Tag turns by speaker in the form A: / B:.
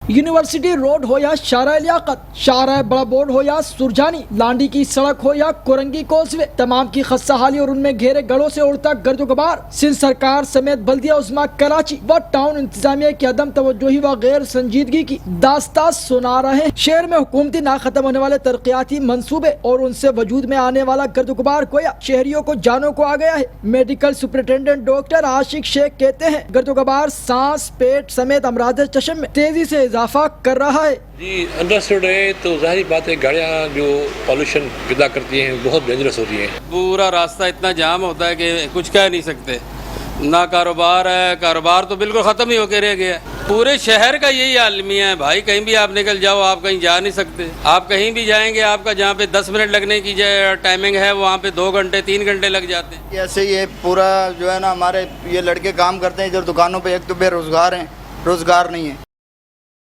A: University road ہو یا شارع لیاقت، شارع بڑا board ہو یا سرجانی، لانڈی کی سڑک ہو یا کورنگی کوسوے، تمام کی خستہ حالی اور ان میں گھیرے گڑھوں سے اڑتا گرد و غبار سندھ سرکار سمیت بلدیہ عظمیٰ کراچی و ٹاؤن انتظامیہ کی عدم توجہی و غیر سنجیدگی کی داستان سنا رہے ہیں۔ شہر میں حکومتی نہ ختم ہونے والے ترقیاتی منصوبے اور ان سے وجود میں آنے والا گرد و غبار گویا شہریوں کو جانوں کو آ گیا ہے۔ میڈیکل سپرنٹینڈنٹ ڈاکٹر عاشق شیخ کہتے ہیں گرد و غبار سانس، پیٹ سمیت امراض چشم میں تیزی سے اضافہ کر رہا ہے۔
B: جی انڈرسٹوڈ ہے، تو ظاہری بات ہے گاڑیاں جو پالوشن پیدا کرتی ہیں بہت ڈینجرس ہوتی ہیں۔
C: پورا راستہ اتنا جام ہوتا ہے کہ کچھ کہہ نہیں سکتے، نہ کاروبار ہے، کاروبار تو بالکل ختم ہی ہو کے رہ گیا ہے۔ پورے شہر کا یہی عالمیہ ہے بھائی، کہیں بھی آپ نکل جاؤ آپ کہیں جا نہیں سکتے۔ آپ کہیں بھی جائیں گے آپ کا جہاں پہ 10 منٹ لگنے کی ٹائمنگ ہے وہاں پہ 2 گھنٹے 3 گھنٹے لگ جاتے ہیں۔
D: ایسے یہ پورا جو ہے نا ہمارے یہ لڑکے کام کرتے ہیں ادھر دکانوں پہ، ایک تو بے روزگار ہیں، روزگار نہیں ہے۔